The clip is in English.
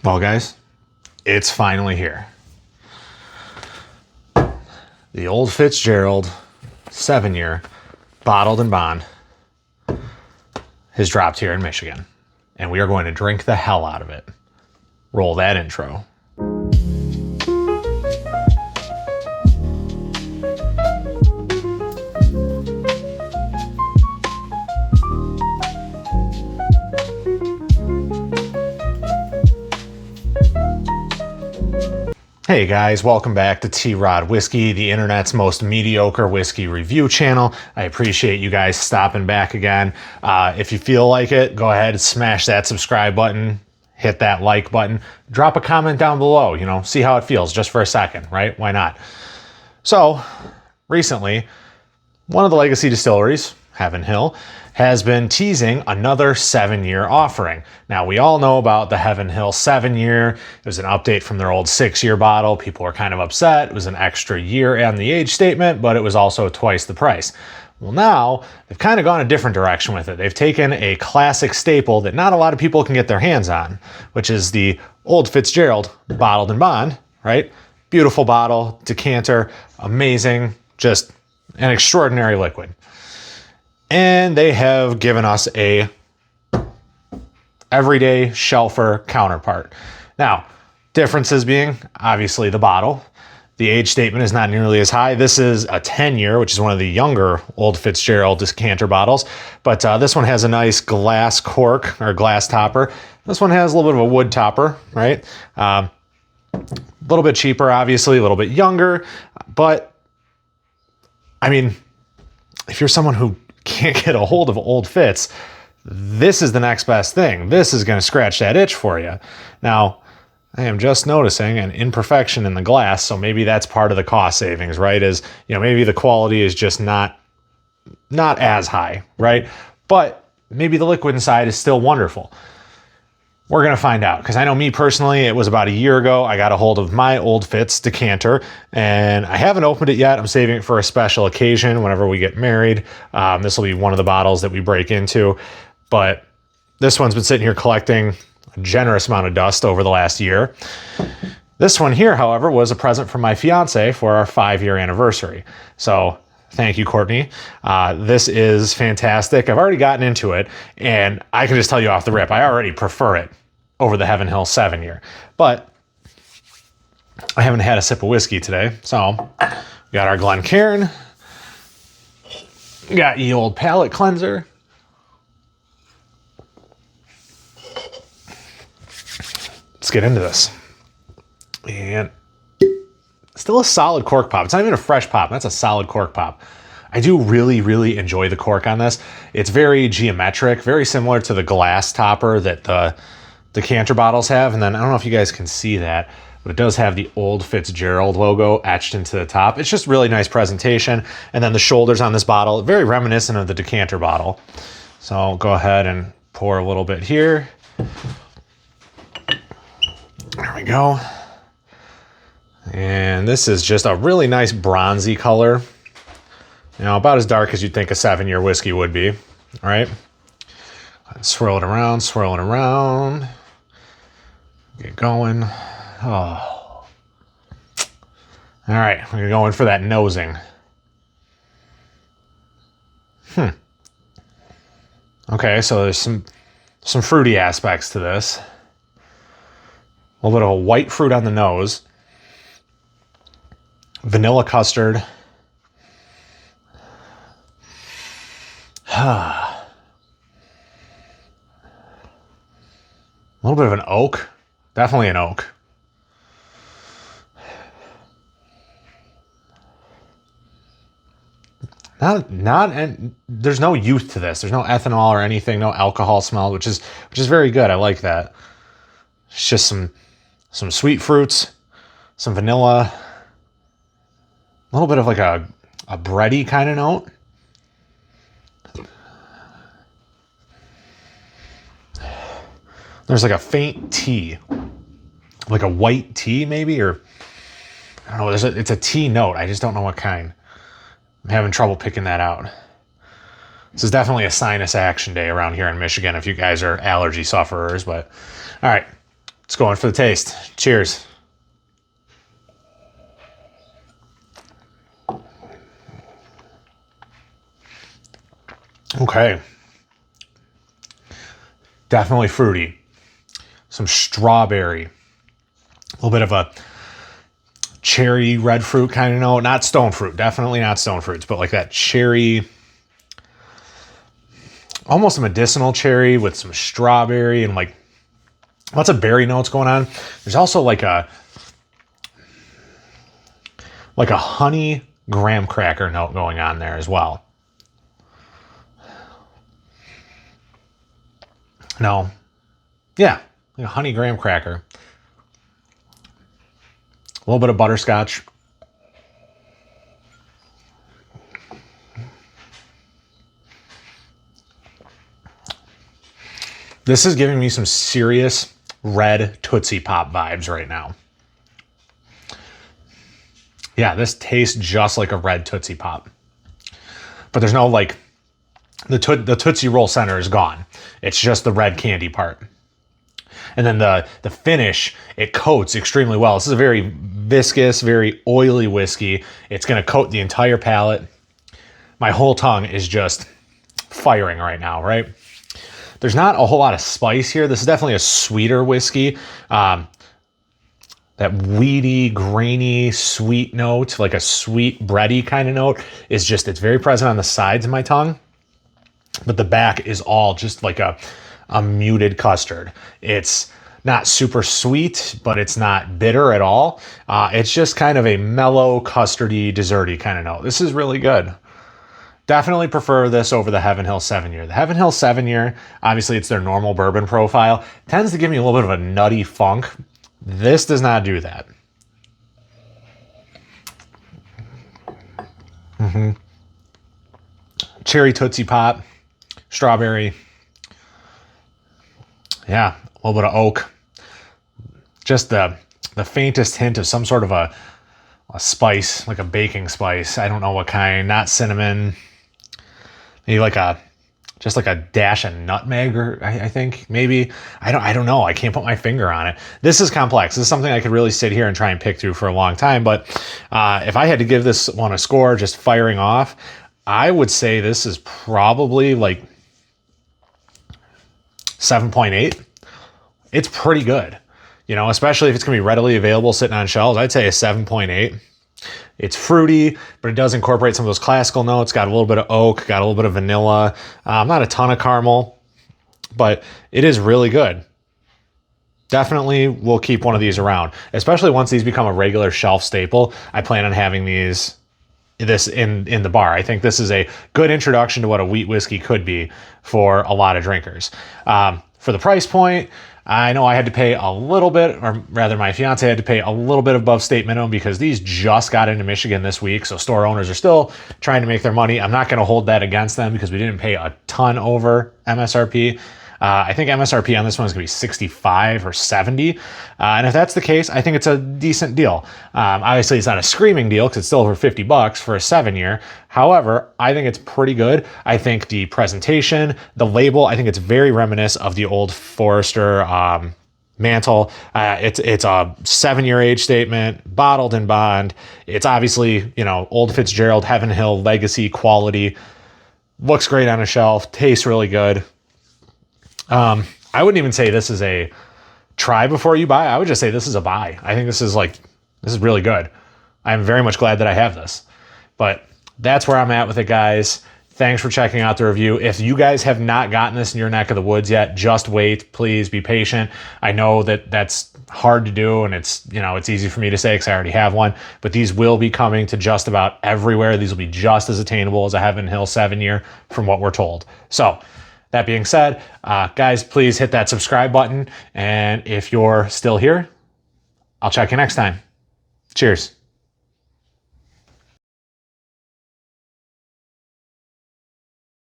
Well, guys, it's finally here. The Old Fitzgerald 7-year bottled and bond has dropped here in Michigan, and we are going to drink the hell out of it. Roll that intro. Hey guys, welcome back to T-Rod Whiskey, the internet's most mediocre whiskey review channel. I appreciate you guys stopping back again. If you feel like it, go ahead and smash that subscribe button, hit that like button, drop a comment down below, see how it feels just for a second, right? Why not? So, recently, one of the legacy distilleries, Heaven Hill, has been teasing another 7-year offering. Now, we all know about the Heaven Hill 7-year. It was an update from their old 6-year bottle. People were kind of upset. It was an extra year on the age statement, but it was also twice the price. Well, now, they've kind of gone a different direction with it. They've taken a classic staple that not a lot of people can get their hands on, which is the Old Fitzgerald bottled and bond, right? Beautiful bottle, decanter, amazing, just an extraordinary liquid. And they have given us a everyday shelfer counterpart. Now, differences being obviously the bottle. The age statement is not nearly as high. This is a 10-year, which is one of the younger Old Fitzgerald decanter bottles. But this one has a nice glass cork or glass topper. This one has a little bit of a wood topper, right? A little bit cheaper, obviously, a little bit younger. But, I mean, if you're someone who can't get a hold of Old Fitz, this is the next best thing. This is going to scratch that itch for you. Now, I am just noticing an imperfection in the glass, so maybe that's part of the cost savings, right? Is, maybe the quality is just not as high, right? But maybe the liquid inside is still wonderful. We're going to find out, because I know me personally, it was about a year ago, I got a hold of my Old Fitz decanter, and I haven't opened it yet. I'm saving it for a special occasion whenever we get married. This will be one of the bottles that we break into, but this one's been sitting here collecting a generous amount of dust over the last year. This one here, however, was a present from my fiance for our 5-year anniversary. So thank you, Courtney. This is fantastic. I've already gotten into it, and I can just tell you off the rip, I already prefer it over the Heaven Hill 7-year. But I haven't had a sip of whiskey today, so we got our Glencairn. We got ye old palate cleanser. Let's get into this. And still a solid cork pop. It's not even a fresh pop. That's a solid cork pop. I do really, really enjoy the cork on this. It's very geometric, very similar to the glass topper that the decanter bottles have. And then I don't know if you guys can see that, but it does have the Old Fitzgerald logo etched into the top. It's just really nice presentation. And then the shoulders on this bottle, very reminiscent of the decanter bottle. So I'll go ahead and pour a little bit here. There we go. And this is just a really nice bronzy color. About as dark as you'd think a 7-year whiskey would be. All right. Swirl it around. Get going. Oh. All right. We're going for that nosing. Okay, so there's some fruity aspects to this. A little bit of a white fruit on the nose. Vanilla custard. A little bit of an oak. Definitely an oak. And there's no youth to this. There's no ethanol or anything, no alcohol smell, which is very good. I like that. It's just some sweet fruits, some vanilla, a little bit of like a bready kind of note. There's like a faint tea, like a white tea maybe, or I don't know. It's a tea note. I just don't know what kind. I'm having trouble picking that out. This is definitely a sinus action day around here in Michigan if you guys are allergy sufferers, but all right. Let's go in for the taste. Cheers. Okay. Definitely fruity. Some strawberry. A little bit of a cherry red fruit kind of note. Not stone fruit. Definitely not stone fruits, but like that cherry, almost a medicinal cherry with some strawberry and like lots of berry notes going on. There's also like a honey graham cracker note going on there as well. No. Yeah, like a honey graham cracker. A little bit of butterscotch. This is giving me some serious red Tootsie Pop vibes right now. Yeah, this tastes just like a red Tootsie Pop. But there's no like, the Tootsie Roll center is gone. It's just the red candy part. And then the finish, it coats extremely well. This is a very viscous, very oily whiskey. It's going to coat the entire palate. My whole tongue is just firing right now, right? There's not a whole lot of spice here. This is definitely a sweeter whiskey. That weedy, grainy, sweet note, like a sweet bready kind of note, is just, it's very present on the sides of my tongue. But the back is all just like a muted custard. It's not super sweet, but it's not bitter at all. It's just kind of a mellow, custardy, desserty kind of note. This is really good. Definitely prefer this over the Heaven Hill 7-year. The Heaven Hill 7-year, obviously it's their normal bourbon profile, tends to give me a little bit of a nutty funk. This does not do that. Cherry Tootsie Pop, strawberry. Yeah, a little bit of oak. Just the faintest hint of some sort of a spice, like a baking spice. I don't know what kind. Not cinnamon. Maybe just like a dash of nutmeg, or I think maybe. I don't know. I can't put my finger on it. This is complex. This is something I could really sit here and try and pick through for a long time. But if I had to give this one a score, just firing off, I would say this is probably like 7.8. It's pretty good, you know, especially if it's going to be readily available sitting on shelves. I'd say a 7.8. It's fruity, but it does incorporate some of those classical notes. Got a little bit of oak, got a little bit of vanilla. Not a ton of caramel, but it is really good. Definitely will keep one of these around, especially once these become a regular shelf staple. I plan on having this in the bar. I think this is a good introduction to what a wheat whiskey could be for a lot of drinkers. For the price point, I know I had to pay a little bit, or rather my fiance had to pay a little bit above state minimum because these just got into Michigan this week. So store owners are still trying to make their money. I'm not going to hold that against them because we didn't pay a ton over MSRP. I think MSRP on this one is going to be 65 or 70. And if that's the case, I think it's a decent deal. Obviously, it's not a screaming deal because it's still over $50 for a 7-year. However, I think it's pretty good. I think the presentation, the label, I think it's very reminiscent of the old Forester mantle. It's a 7-year age statement, bottled in bond. It's obviously, you know, Old Fitzgerald, Heaven Hill, legacy, quality. Looks great on a shelf, tastes really good. I wouldn't even say this is a try before you buy. I would just say this is a buy. I think this is really good. I'm very much glad that I have this. But that's where I'm at with it, guys. Thanks for checking out the review. If you guys have not gotten this in your neck of the woods yet, just wait. Please be patient. I know that that's hard to do, and it's easy for me to say because I already have one, but these will be coming to just about everywhere. These will be just as attainable as a Heaven Hill 7-year from what we're told. So that being said, guys, please hit that subscribe button. And if you're still here, I'll check you next time. Cheers.